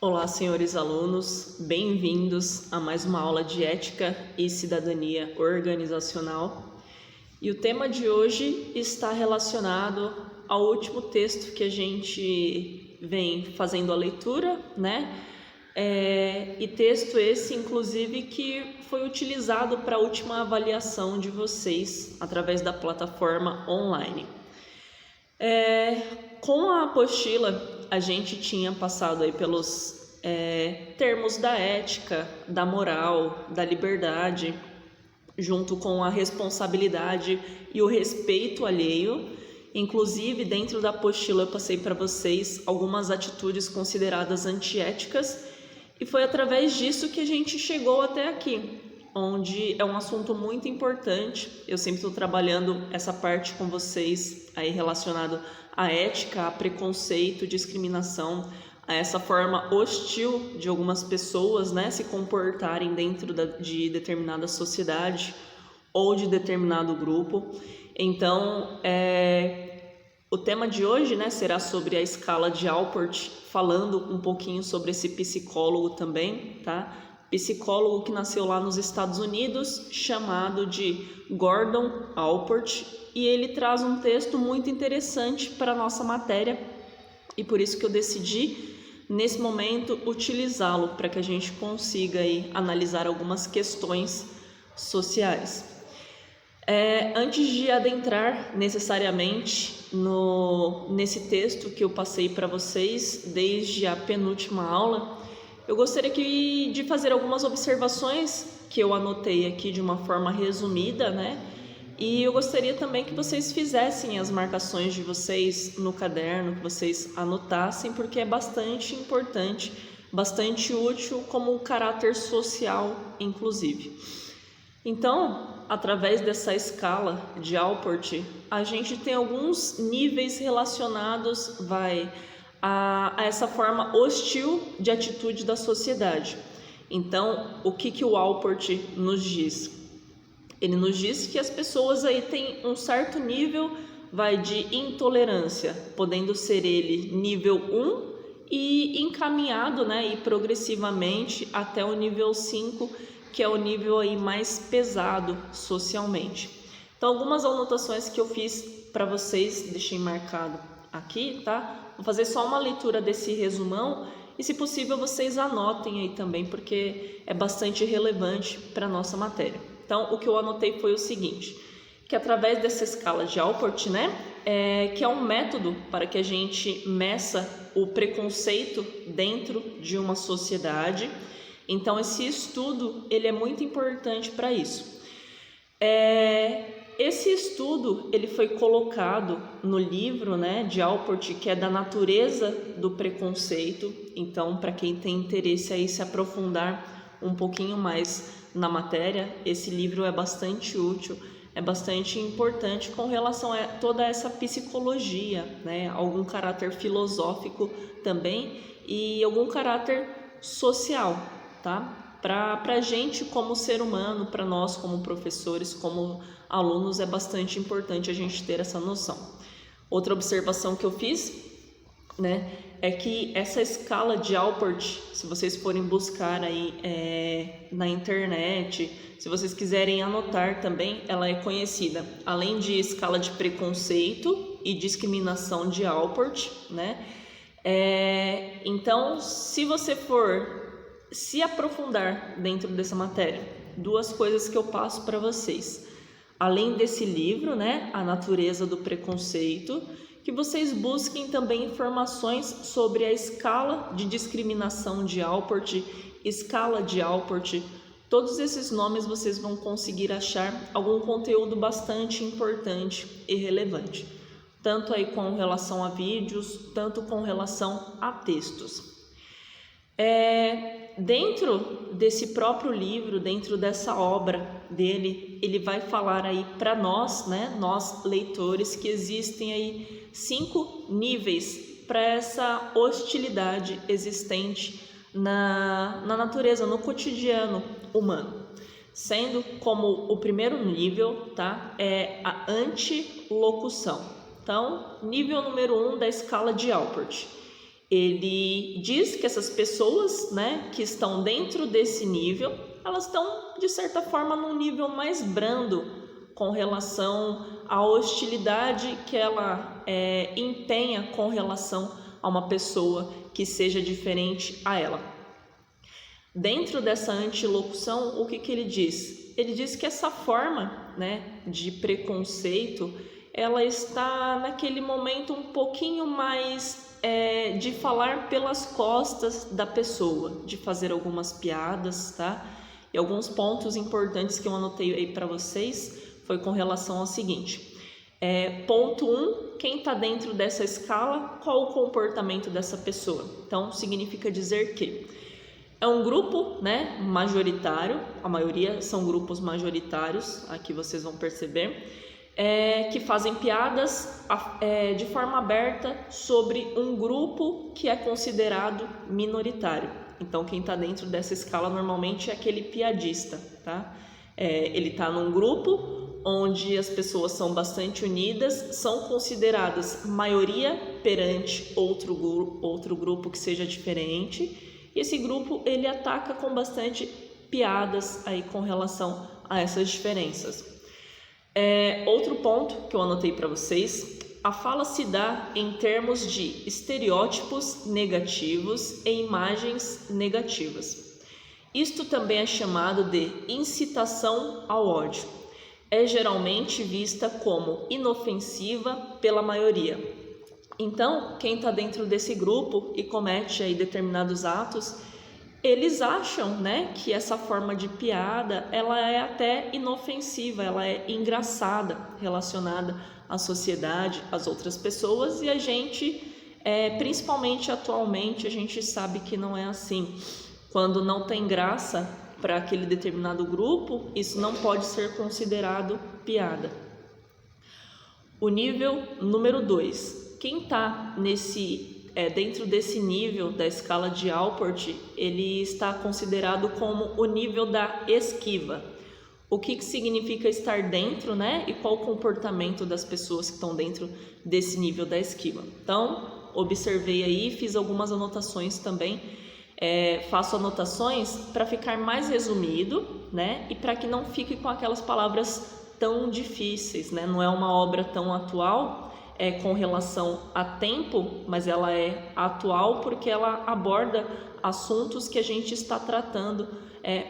Olá, senhores alunos, bem-vindos a mais uma aula de Ética e Cidadania Organizacional. E o tema de hoje está relacionado ao último texto que a gente vem fazendo a leitura, né? E texto esse, inclusive, que foi utilizado para a última avaliação de vocês através da plataforma online. Com a apostila, a gente tinha passado aí pelos termos da ética, da moral, da liberdade, junto com a responsabilidade e o respeito alheio. Inclusive, dentro da apostila eu passei para vocês algumas atitudes consideradas antiéticas e foi através disso que a gente chegou até aqui, onde é um assunto muito importante. Eu sempre estou trabalhando essa parte com vocês aí relacionado à ética, a preconceito, discriminação, a essa forma hostil de algumas pessoas, né, se comportarem dentro de determinada sociedade ou de determinado grupo. Então, o tema de hoje, né, será sobre a escala de Allport, falando um pouquinho sobre esse psicólogo também, tá? Psicólogo que nasceu lá nos Estados Unidos, chamado de Gordon Allport, e ele traz um texto muito interessante para a nossa matéria, e por isso que eu decidi, nesse momento, utilizá-lo para que a gente consiga aí analisar algumas questões sociais. Antes de adentrar necessariamente nesse texto que eu passei para vocês desde a penúltima aula, eu gostaria de fazer algumas observações que eu anotei aqui de uma forma resumida, né? E eu gostaria também que vocês fizessem as marcações de vocês no caderno, que vocês anotassem, porque é bastante importante, bastante útil como um caráter social, inclusive. Então, através dessa escala de Allport, a gente tem alguns níveis relacionados a essa forma hostil de atitude da sociedade. Então, o que o Allport nos diz? Ele nos diz que as pessoas aí têm um certo nível de intolerância, podendo ser ele nível 1 e encaminhado, né, e progressivamente até o nível 5, que é o nível aí mais pesado socialmente. Então, algumas anotações que eu fiz para vocês, deixei marcado aqui, tá? Vou fazer só uma leitura desse resumão e, se possível, vocês anotem aí também, porque é bastante relevante para a nossa matéria. Então, o que eu anotei foi o seguinte, que através dessa escala de Allport, né, que é um método para que a gente meça o preconceito dentro de uma sociedade. Então, esse estudo ele é muito importante para isso. Esse estudo ele foi colocado no livro, né, de Allport, que é da natureza do preconceito. Então, para quem tem interesse aí se aprofundar um pouquinho mais na matéria, esse livro é bastante útil, é bastante importante com relação a toda essa psicologia, né, algum caráter filosófico também e algum caráter social, tá? Para a gente como ser humano, para nós como professores, como alunos, é bastante importante a gente ter essa noção. Outra observação que eu fiz, né, é que essa escala de Allport, se vocês forem buscar aí na internet, se vocês quiserem anotar também, ela é conhecida, além de escala de preconceito e discriminação de Allport, né? Então, se você for se aprofundar dentro dessa matéria, duas coisas que eu passo para vocês. Além desse livro, né, A Natureza do Preconceito, que vocês busquem também informações sobre a escala de discriminação de Allport, escala de Allport. Todos esses nomes vocês vão conseguir achar algum conteúdo bastante importante e relevante, tanto aí com relação a vídeos, tanto com relação a textos. Dentro desse próprio livro, dentro dessa obra dele, ele vai falar aí para nós, né, nós leitores, que existem aí 5 níveis para essa hostilidade existente na natureza, no cotidiano humano. Sendo como o primeiro nível, tá, é a antilocução. Então, nível número 1 da escala de Allport. Ele diz que essas pessoas, né, que estão dentro desse nível, elas estão, de certa forma, num nível mais brando com relação à hostilidade que ela empenha com relação a uma pessoa que seja diferente a ela. Dentro dessa antilocução, o que ele diz? Ele diz que essa forma, né, de preconceito, ela está naquele momento um pouquinho mais de falar pelas costas da pessoa, de fazer algumas piadas, tá? E alguns pontos importantes que eu anotei aí para vocês foi com relação ao seguinte. Ponto 1, quem está dentro dessa escala, qual o comportamento dessa pessoa? Então, significa dizer que é um grupo, né, majoritário, a maioria são grupos majoritários, aqui vocês vão perceber, que fazem piadas de forma aberta sobre um grupo que é considerado minoritário. Então, quem está dentro dessa escala normalmente é aquele piadista, tá? Ele está num grupo onde as pessoas são bastante unidas, são consideradas maioria perante outro grupo que seja diferente, e esse grupo ele ataca com bastante piadas aí com relação a essas diferenças. Outro ponto que eu anotei para vocês, a fala se dá em termos de estereótipos negativos e imagens negativas. Isto também é chamado de incitação ao ódio. É geralmente vista como inofensiva pela maioria. Então, quem está dentro desse grupo e comete aí determinados atos, eles acham, né, que essa forma de piada, ela é até inofensiva, ela é engraçada, relacionada à sociedade, às outras pessoas, e a gente, principalmente atualmente, a gente sabe que não é assim. Quando não tem graça para aquele determinado grupo, isso não pode ser considerado piada. O nível número 2, quem está dentro desse nível da escala de Allport, ele está considerado como o nível da esquiva. O que significa estar dentro, né? E qual o comportamento das pessoas que estão dentro desse nível da esquiva. Então, observei aí, fiz algumas anotações também. Faço anotações para ficar mais resumido, né? E para que não fique com aquelas palavras tão difíceis, né? Não é uma obra tão atual, com relação a tempo, mas ela é atual porque ela aborda assuntos que a gente está tratando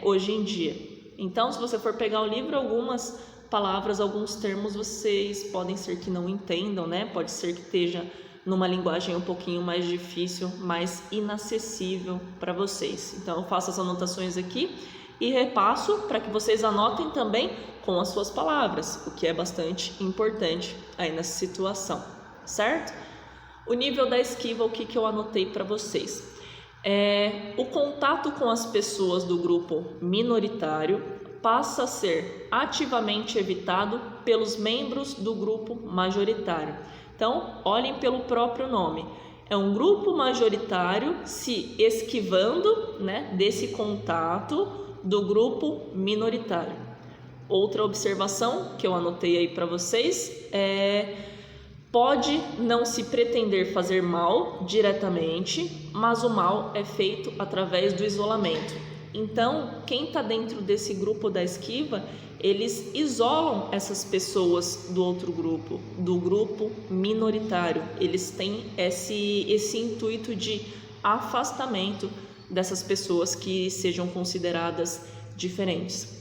hoje em dia. Então, se você for pegar o livro, algumas palavras, alguns termos, vocês podem ser que não entendam, né? Pode ser que esteja numa linguagem um pouquinho mais difícil, mais inacessível para vocês. Então, eu faço as anotações aqui e repasso para que vocês anotem também com as suas palavras, o que é bastante importante aí nessa situação, certo? O nível da esquiva, o que eu anotei para vocês? O contato com as pessoas do grupo minoritário passa a ser ativamente evitado pelos membros do grupo majoritário. Então, olhem pelo próprio nome. É um grupo majoritário se esquivando, né, desse contato do grupo minoritário. Outra observação que eu anotei aí para vocês pode não se pretender fazer mal diretamente, mas o mal é feito através do isolamento. Então, quem está dentro desse grupo da esquiva, eles isolam essas pessoas do outro grupo, do grupo minoritário. Eles têm esse intuito de afastamento dessas pessoas que sejam consideradas diferentes.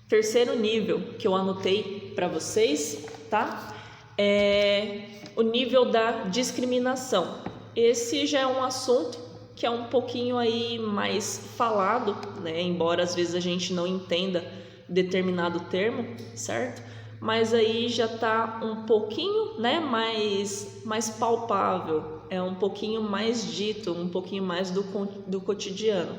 Terceiro nível que eu anotei para vocês, tá? O nível da discriminação. Esse já é um assunto que é um pouquinho aí mais falado, né? Embora às vezes a gente não entenda determinado termo, certo? Mas aí já está um pouquinho, né, mais palpável, é um pouquinho mais dito, um pouquinho mais do cotidiano.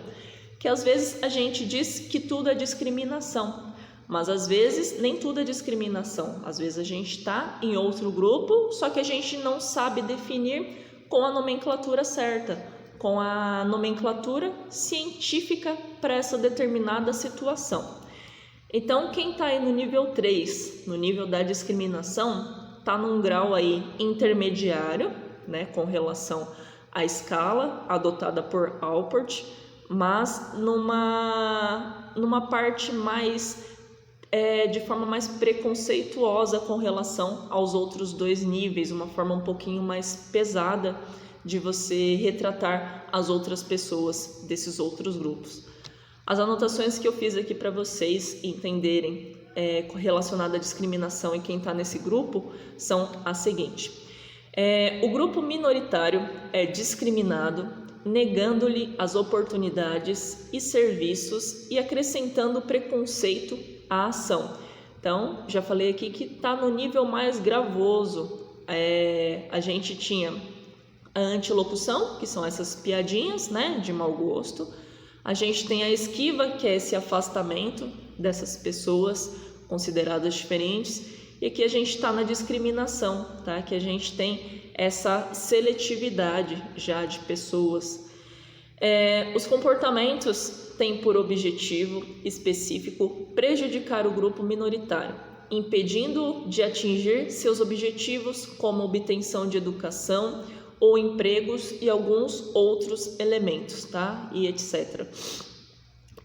Que às vezes a gente diz que tudo é discriminação, mas às vezes nem tudo é discriminação. Às vezes a gente está em outro grupo, só que a gente não sabe definir com a nomenclatura certa, com a nomenclatura científica para essa determinada situação. Então, quem está aí no nível 3, no nível da discriminação, está num grau aí intermediário, né, com relação a escala adotada por Allport, mas numa parte mais de forma mais preconceituosa com relação aos outros dois níveis, uma forma um pouquinho mais pesada de você retratar as outras pessoas desses outros grupos. As anotações que eu fiz aqui para vocês entenderem relacionada à discriminação e quem está nesse grupo são as seguintes. O grupo minoritário é discriminado, negando-lhe as oportunidades e serviços e acrescentando preconceito à ação. Então, já falei aqui que está no nível mais gravoso. A gente tinha a antilocução, que são essas piadinhas, né, de mau gosto. A gente tem a esquiva, que é esse afastamento dessas pessoas consideradas diferentes. E aqui a gente está na discriminação, tá? Que a gente tem essa seletividade já de pessoas. Os comportamentos têm por objetivo específico prejudicar o grupo minoritário, impedindo de atingir seus objetivos como obtenção de educação ou empregos e alguns outros elementos, tá? E etc.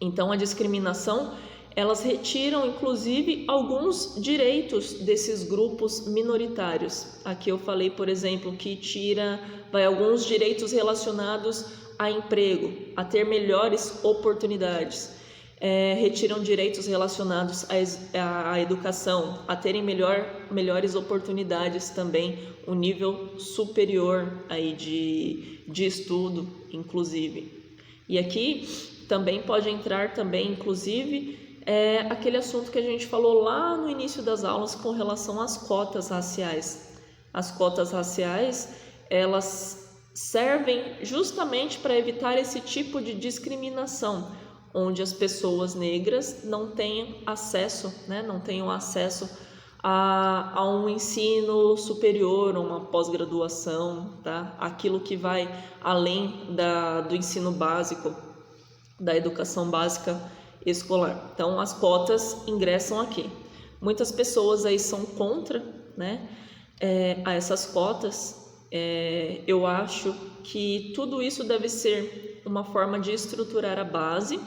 Então, a discriminação, elas retiram, inclusive, alguns direitos desses grupos minoritários. Aqui eu falei, por exemplo, que vai alguns direitos relacionados a emprego, a ter melhores oportunidades. Retiram direitos relacionados à educação, a terem melhores oportunidades também, um nível superior aí de estudo, inclusive. E aqui também pode entrar também, inclusive, aquele assunto que a gente falou lá no início das aulas com relação às cotas raciais. As cotas raciais, elas servem justamente para evitar esse tipo de discriminação, onde as pessoas negras não tenham acesso, né, a um ensino superior, uma pós-graduação, tá? Aquilo que vai além do ensino básico, da educação básica escolar. Então, as cotas ingressam aqui. Muitas pessoas aí são contra, né, a essas cotas. Eu acho que tudo isso deve ser uma forma de estruturar a base,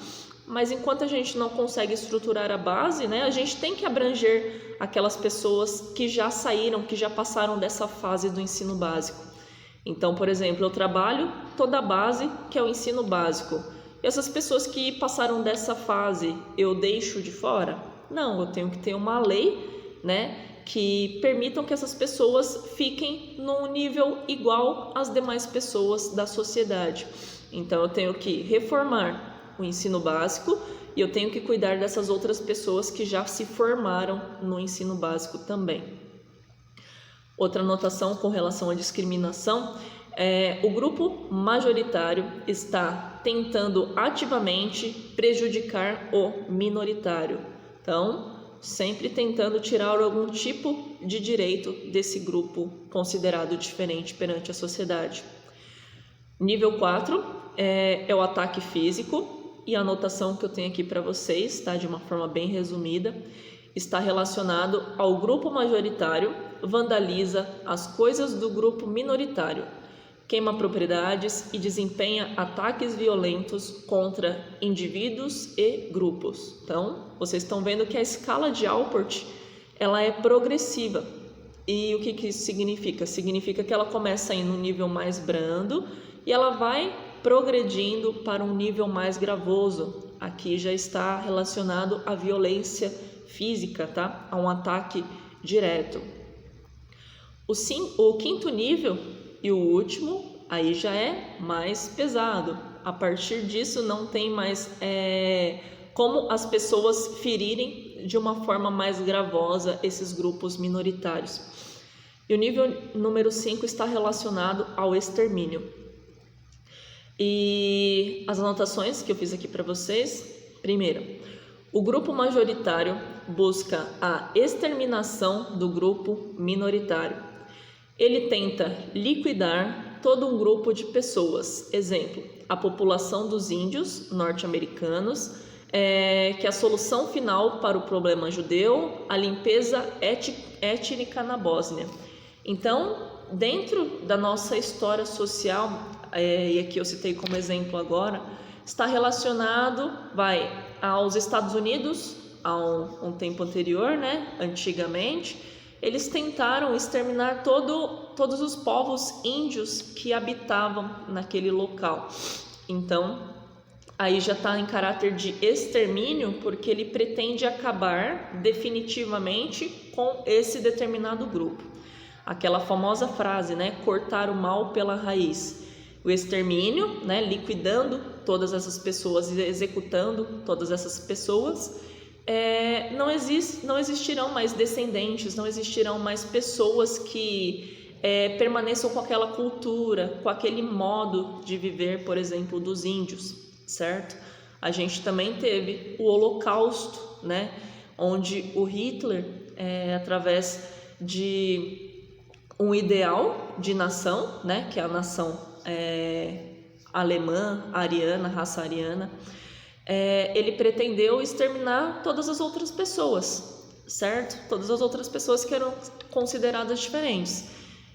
mas enquanto a gente não consegue estruturar a base, né, a gente tem que abranger aquelas pessoas que já saíram, que já passaram dessa fase do ensino básico. Então, por exemplo, eu trabalho toda a base, que é o ensino básico. E essas pessoas que passaram dessa fase, eu deixo de fora? Não, eu tenho que ter uma lei, né, que permitam que essas pessoas fiquem num nível igual às demais pessoas da sociedade. Então, eu tenho que reformar o ensino básico e eu tenho que cuidar dessas outras pessoas que já se formaram no ensino básico também. Outra anotação com relação à discriminação o grupo majoritário está tentando ativamente prejudicar o minoritário. Então, sempre tentando tirar algum tipo de direito desse grupo considerado diferente perante a sociedade. Nível 4 é o ataque físico, e a anotação que eu tenho aqui para vocês, tá, de uma forma bem resumida, está relacionado ao grupo majoritário, vandaliza as coisas do grupo minoritário, queima propriedades e desempenha ataques violentos contra indivíduos e grupos. Então, vocês estão vendo que a escala de Allport, ela é progressiva. E o que isso significa? Significa que ela começa aí no nível mais brando e ela vai progredindo para um nível mais gravoso. Aqui já está relacionado à violência física, tá? A um ataque direto. O quinto nível e o último, aí já é mais pesado. A partir disso não tem mais como as pessoas ferirem de uma forma mais gravosa esses grupos minoritários. E o nível número 5 está relacionado ao extermínio. E as anotações que eu fiz aqui para vocês: primeiro, o grupo majoritário busca a exterminação do grupo minoritário. Ele tenta liquidar todo um grupo de pessoas. Exemplo, a população dos índios norte-americanos, que é a solução final para o problema judeu, a limpeza étnica na Bósnia. Então, dentro da nossa história social, e aqui eu citei como exemplo agora, está relacionado, aos Estados Unidos, há um tempo anterior, né, antigamente, eles tentaram exterminar todos os povos índios que habitavam naquele local. Então, aí já está em caráter de extermínio, porque ele pretende acabar definitivamente com esse determinado grupo. Aquela famosa frase, né, cortar o mal pela raiz. O extermínio, né, liquidando todas essas pessoas e executando todas essas pessoas. Não existirão mais descendentes, não existirão mais pessoas que permaneçam com aquela cultura, com aquele modo de viver, por exemplo, dos índios, certo? A gente também teve o Holocausto, né, onde o Hitler, através de um ideal de nação, né, que é a nação alemã, ariana, raça ariana, ele pretendeu exterminar todas as outras pessoas, certo? Todas as outras pessoas que eram consideradas diferentes.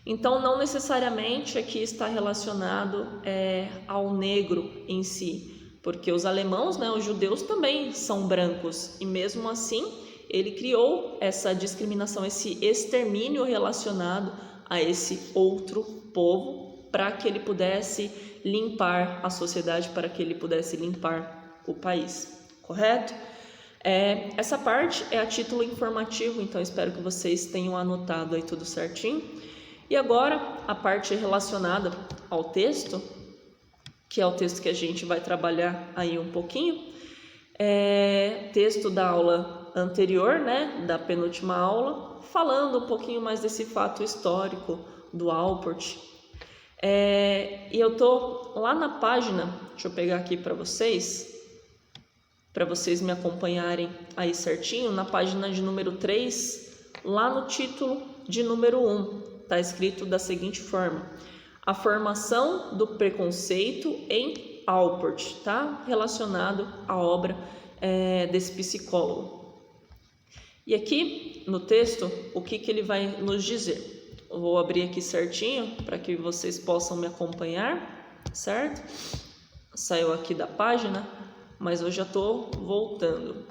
Então, não necessariamente aqui está relacionado ao negro em si, porque os alemãos, né, os judeus também são brancos, e mesmo assim ele criou essa discriminação, esse extermínio relacionado a esse outro povo, para que ele pudesse limpar a sociedade, para que ele pudesse limpar o país, correto? Essa parte é a título informativo, então espero que vocês tenham anotado aí tudo certinho. E agora a parte relacionada ao texto, que é o texto que a gente vai trabalhar aí um pouquinho, texto da aula anterior, né, da penúltima aula, falando um pouquinho mais desse fato histórico do Alport. E eu tô lá na página, deixa eu pegar aqui para vocês me acompanharem aí certinho, na página de número 3, lá no título de número 1, está escrito da seguinte forma: a formação do preconceito em Alport, tá? Relacionado à obra desse psicólogo. E aqui no texto, o que ele vai nos dizer? Eu vou abrir aqui certinho para que vocês possam me acompanhar, certo? Saiu aqui da página, mas eu já estou voltando.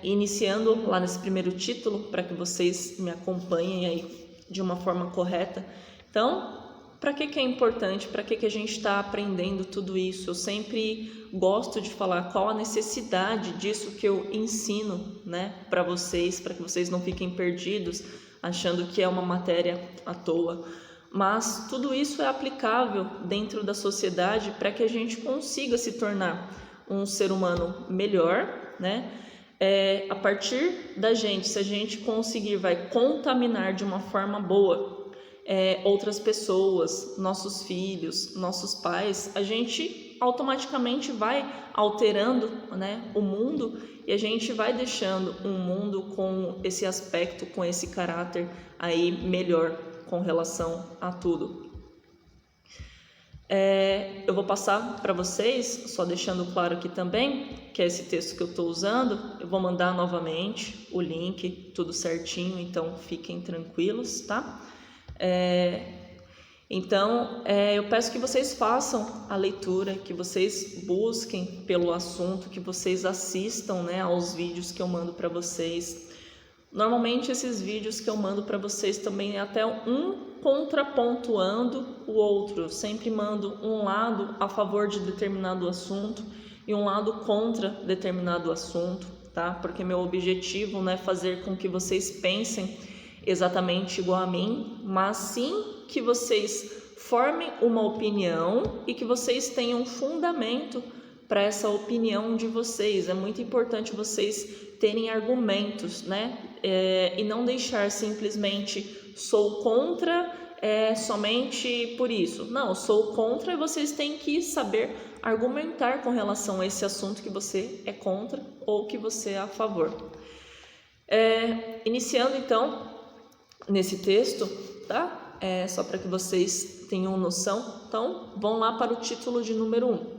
Iniciando lá nesse primeiro título, para que vocês me acompanhem aí de uma forma correta. Então, para que é importante? Para que a gente está aprendendo tudo isso? Eu sempre gosto de falar qual a necessidade disso que eu ensino, né, para vocês, para que vocês não fiquem perdidos, achando que é uma matéria à toa. Mas tudo isso é aplicável dentro da sociedade para que a gente consiga se tornar um ser humano melhor, né? A partir da gente, se a gente conseguir contaminar de uma forma boa outras pessoas, nossos filhos, nossos pais, a gente automaticamente vai alterando, né, o mundo, e a gente vai deixando um mundo com esse aspecto, com esse caráter aí melhor com relação a tudo. Eu vou passar para vocês, só deixando claro aqui também, que é esse texto que eu estou usando, eu vou mandar novamente o link, tudo certinho, então fiquem tranquilos, tá? Então, eu peço que vocês façam a leitura, que vocês busquem pelo assunto, que vocês assistam, né, aos vídeos que eu mando para vocês. Normalmente esses vídeos que eu mando para vocês também é até um contrapontuando o outro. Eu sempre mando um lado a favor de determinado assunto e um lado contra determinado assunto, tá? Porque meu objetivo não é fazer com que vocês pensem exatamente igual a mim, mas sim que vocês formem uma opinião e que vocês tenham fundamento para essa opinião de vocês. É muito importante vocês terem argumentos, né? E não deixar simplesmente sou contra somente por isso. Não, sou contra e vocês têm que saber argumentar com relação a esse assunto que você é contra ou que você é a favor. Iniciando então nesse texto, tá? Só para que vocês tenham noção. Então, vão lá para o título de número 1.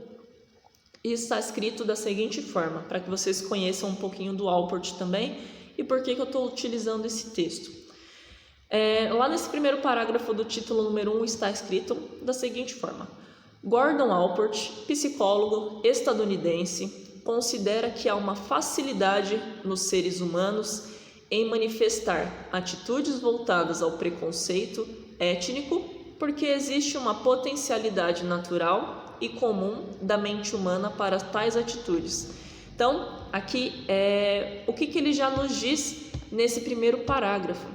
E está escrito da seguinte forma, para que vocês conheçam um pouquinho do Alport também e por que eu estou utilizando esse texto. Lá nesse primeiro parágrafo do título número 1 está escrito da seguinte forma: Gordon Allport, psicólogo estadunidense, considera que há uma facilidade nos seres humanos em manifestar atitudes voltadas ao preconceito étnico, porque existe uma potencialidade natural e comum da mente humana para tais atitudes. Então, aqui o que ele já nos diz nesse primeiro parágrafo?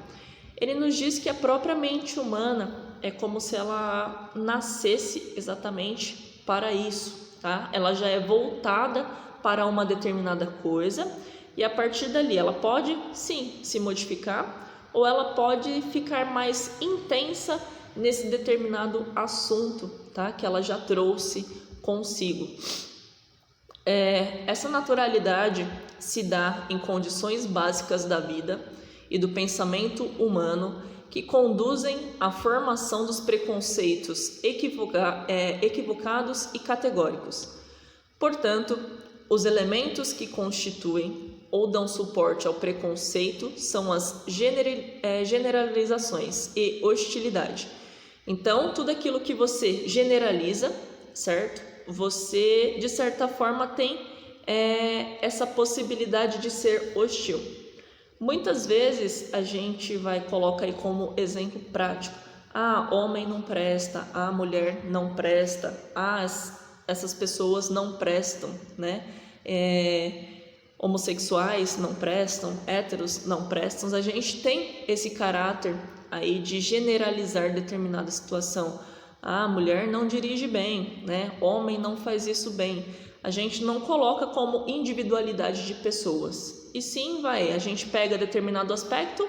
Ele nos diz que a própria mente humana é como se ela nascesse exatamente para isso, tá? Ela já é voltada para uma determinada coisa e a partir dali ela pode, sim, se modificar ou ela pode ficar mais intensa nesse determinado assunto, tá? Que ela já trouxe consigo. Essa naturalidade se dá em condições básicas da vida e do pensamento humano que conduzem à formação dos preconceitos equivocados e categóricos. Portanto, os elementos que constituem ou dão suporte ao preconceito são as generalizações e hostilidade. Então, tudo aquilo que você generaliza, certo? Você, de certa forma, tem essa possibilidade de ser hostil. Muitas vezes a gente coloca aí como exemplo prático: homem não presta, mulher não presta, essas pessoas não prestam, né? Homossexuais não prestam, héteros não prestam. A gente tem esse caráter aí de generalizar determinada situação. Mulher não dirige bem, né? Homem não faz isso bem. A gente não coloca como individualidade de pessoas. E sim, a gente pega determinado aspecto,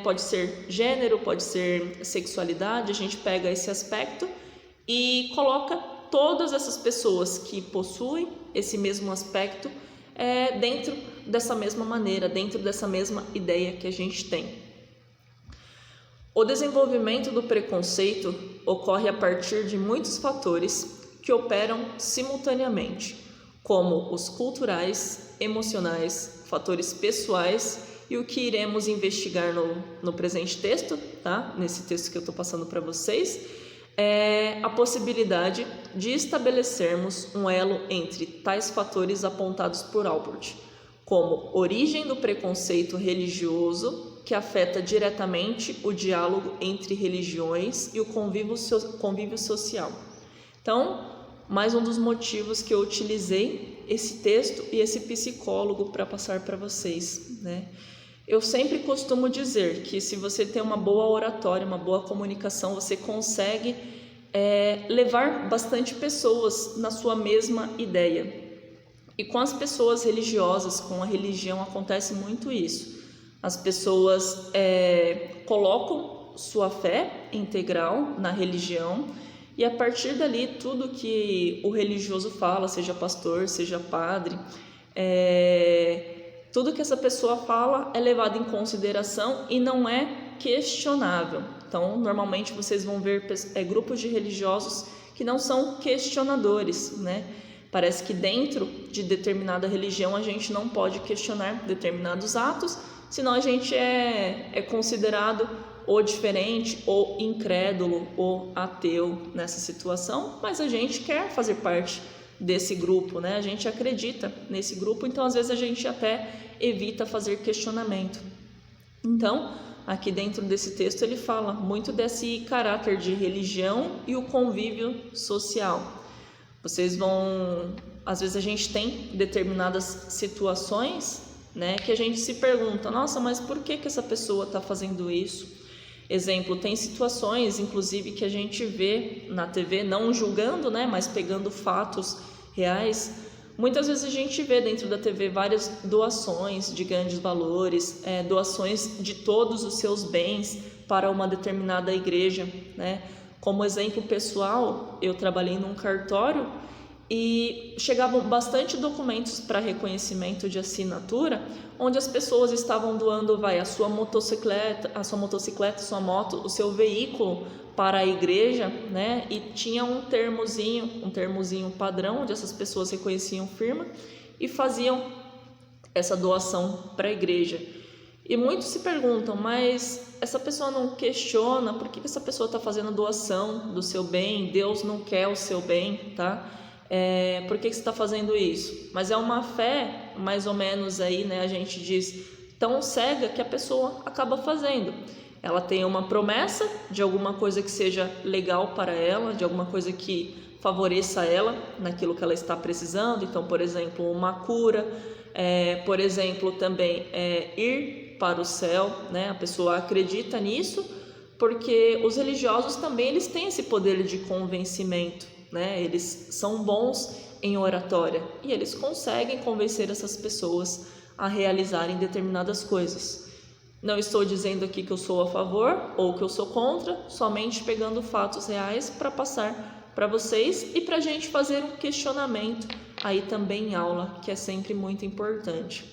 pode ser gênero, pode ser sexualidade, a gente pega esse aspecto e coloca todas essas pessoas que possuem esse mesmo aspecto dentro dessa mesma maneira, dentro dessa mesma ideia que a gente tem. O desenvolvimento do preconceito ocorre a partir de muitos fatores que operam simultaneamente, como os culturais, emocionais, fatores pessoais e o que iremos investigar no presente texto, tá? Nesse texto que eu estou passando para vocês, é a possibilidade de estabelecermos um elo entre tais fatores apontados por Allport, como origem do preconceito religioso, que afeta diretamente o diálogo entre religiões e o convívio social. Então, mais um dos motivos que eu utilizei esse texto e esse psicólogo para passar para vocês, né? Eu sempre costumo dizer que se você tem uma boa oratória, uma boa comunicação, você consegue levar bastante pessoas na sua mesma ideia. E com as pessoas religiosas, com a religião, acontece muito isso. As pessoas colocam sua fé integral na religião e a partir dali tudo que o religioso fala, seja pastor, seja padre, tudo que essa pessoa fala é levado em consideração e não é questionável. Então, normalmente vocês vão ver grupos de religiosos que não são questionadores, né? Parece que dentro de determinada religião a gente não pode questionar determinados atos, senão a gente é considerado ou diferente, ou incrédulo, ou ateu nessa situação, mas a gente quer fazer parte desse grupo, né? A gente acredita nesse grupo, então às vezes a gente até evita fazer questionamento. Então, aqui dentro desse texto ele fala muito desse caráter de religião e o convívio social. Às vezes a gente tem determinadas situações, né, que a gente se pergunta: nossa, mas por que essa pessoa está fazendo isso? Exemplo, tem situações, inclusive, que a gente vê na TV, não julgando, né, mas pegando fatos reais. Muitas vezes a gente vê dentro da TV várias doações de grandes valores, doações de todos os seus bens para uma determinada igreja, né? Como exemplo pessoal, eu trabalhei num cartório e chegavam bastante documentos para reconhecimento de assinatura, onde as pessoas estavam doando a sua motocicleta, sua moto, o seu veículo para a igreja, né? E tinha um termozinho padrão, onde essas pessoas reconheciam firma e faziam essa doação para a igreja. E muitos se perguntam, mas essa pessoa não questiona por que essa pessoa está fazendo doação do seu bem? Deus não quer o seu bem, tá? Por que você está fazendo isso? Mas é uma fé, mais ou menos aí, né? A gente diz, tão cega que a pessoa acaba fazendo. Ela tem uma promessa de alguma coisa que seja legal para ela, de alguma coisa que favoreça ela naquilo que ela está precisando. Então, por exemplo, uma cura, por exemplo, também ir para o céu, né? A pessoa acredita nisso, porque os religiosos também eles têm esse poder de convencimento, né? Eles são bons em oratória e eles conseguem convencer essas pessoas a realizarem determinadas coisas. Não estou dizendo aqui que eu sou a favor ou que eu sou contra, somente pegando fatos reais para passar para vocês e para a gente fazer um questionamento aí também em aula, que é sempre muito importante.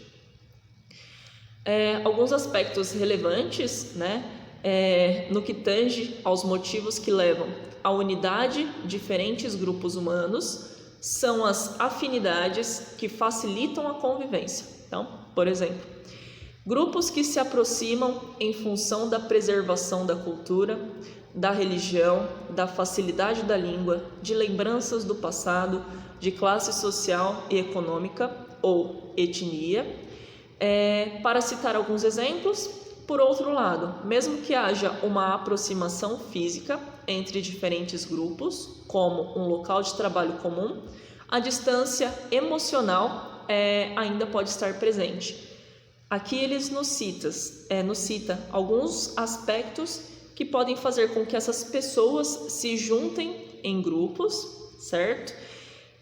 Alguns aspectos relevantes, né, no que tange aos motivos que levam à unidade de diferentes grupos humanos, são as afinidades que facilitam a convivência. Então, por exemplo, grupos que se aproximam em função da preservação da cultura, da religião, da facilidade da língua, de lembranças do passado, de classe social e econômica ou etnia. Para citar alguns exemplos, por outro lado, mesmo que haja uma aproximação física entre diferentes grupos, como um local de trabalho comum, a distância emocional ainda pode estar presente. Aqui eles nos cita alguns aspectos que podem fazer com que essas pessoas se juntem em grupos, certo?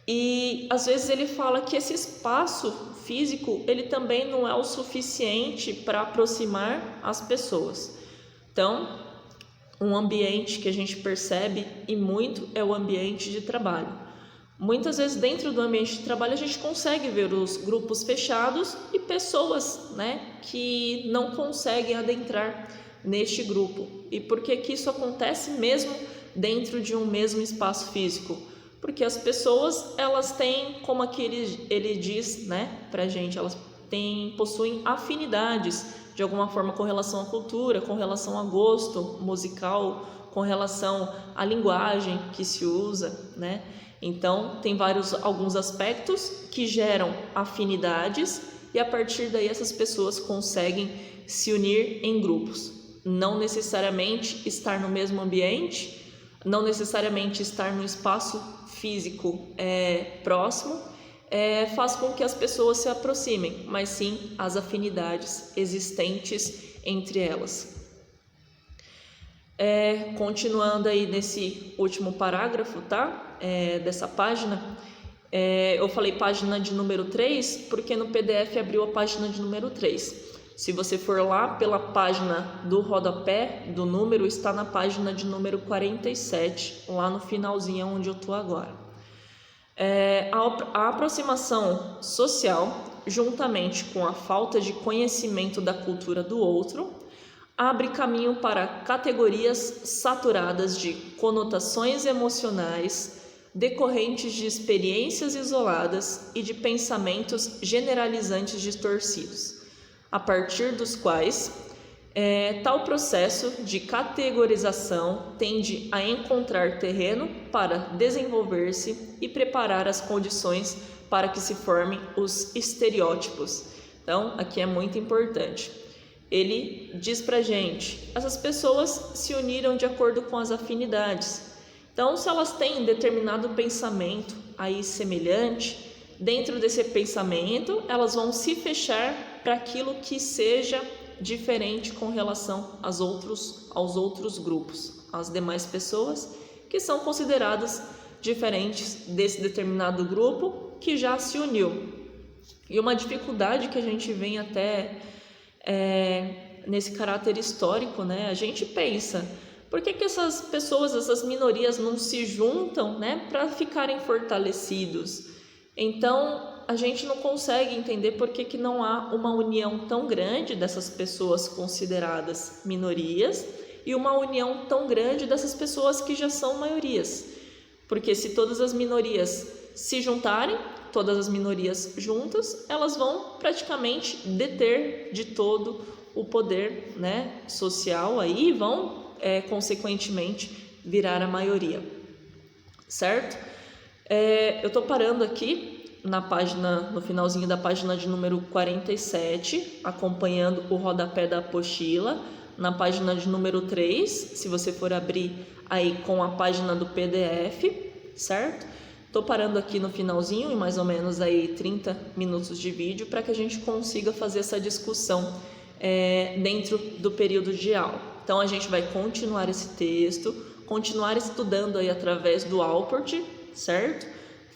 E às vezes ele fala que esse espaço físico, ele também não é o suficiente para aproximar as pessoas. Então, um ambiente que a gente percebe e muito é o ambiente de trabalho. Muitas vezes dentro do ambiente de trabalho a gente consegue ver os grupos fechados e pessoas, né, que não conseguem adentrar neste grupo. E por que que isso acontece mesmo dentro de um mesmo espaço físico? Porque as pessoas, elas têm, como aqui ele diz, né, pra gente, elas possuem afinidades de alguma forma com relação à cultura, com relação a gosto musical, com relação à linguagem que se usa, né? Então, tem alguns aspectos que geram afinidades e a partir daí essas pessoas conseguem se unir em grupos. Não necessariamente estar no mesmo ambiente, não necessariamente estar no espaço físico próximo, faz com que as pessoas se aproximem, mas sim as afinidades existentes entre elas. Continuando aí nesse último parágrafo, tá? Dessa página, eu falei página de número 3, porque no PDF abriu a página de número 3. Se você for lá pela página do rodapé do número, está na página de número 47, lá no finalzinho onde eu estou agora. A aproximação social, juntamente com a falta de conhecimento da cultura do outro, abre caminho para categorias saturadas de conotações emocionais decorrentes de experiências isoladas e de pensamentos generalizantes distorcidos, a partir dos quais tal processo de categorização tende a encontrar terreno para desenvolver-se e preparar as condições para que se formem os estereótipos. Então, aqui é muito importante. Ele diz pra gente, essas pessoas se uniram de acordo com as afinidades. Então, se elas têm um determinado pensamento aí semelhante, dentro desse pensamento, elas vão se fechar para aquilo que seja diferente com relação aos outros grupos, às demais pessoas que são consideradas diferentes desse determinado grupo que já se uniu. E uma dificuldade que a gente vem até nesse caráter histórico, né? A gente pensa, por que essas pessoas, essas minorias não se juntam, né, para ficarem fortalecidos? Então, a gente não consegue entender por que não há uma união tão grande dessas pessoas consideradas minorias e uma união tão grande dessas pessoas que já são maiorias. Porque se todas as minorias se juntarem, todas as minorias juntas, elas vão praticamente deter de todo o poder, né, social aí e vão, consequentemente, virar a maioria, certo? Eu estou parando aqui na página, no finalzinho da página de número 47, acompanhando o rodapé da apostila, na página de número 3, se você for abrir aí com a página do PDF, certo? Estou parando aqui no finalzinho, em mais ou menos aí 30 minutos de vídeo, para que a gente consiga fazer essa discussão dentro do período de aula. Então, a gente vai continuar esse texto, continuar estudando aí através do Alport, certo?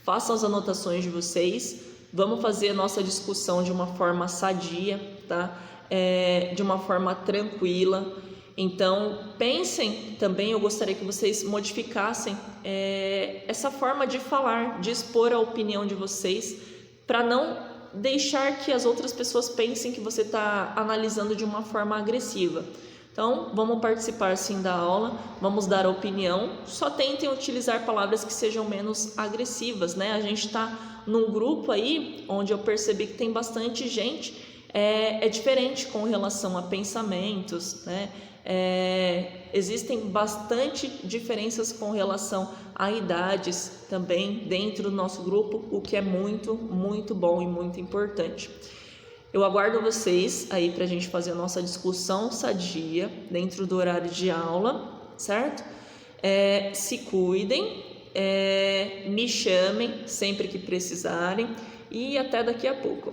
Façam as anotações de vocês, vamos fazer a nossa discussão de uma forma sadia, tá? De uma forma tranquila. Então, pensem também, eu gostaria que vocês modificassem essa forma de falar, de expor a opinião de vocês, para não deixar que as outras pessoas pensem que você está analisando de uma forma agressiva. Então, vamos participar sim da aula, vamos dar a opinião, só tentem utilizar palavras que sejam menos agressivas, né? A gente está num grupo aí, onde eu percebi que tem bastante gente, é diferente com relação a pensamentos, né? Existem bastante diferenças com relação a idades também dentro do nosso grupo, o que é muito, muito bom e muito importante. Eu aguardo vocês aí para a gente fazer a nossa discussão sadia dentro do horário de aula, certo? Se cuidem, me chamem sempre que precisarem e até daqui a pouco.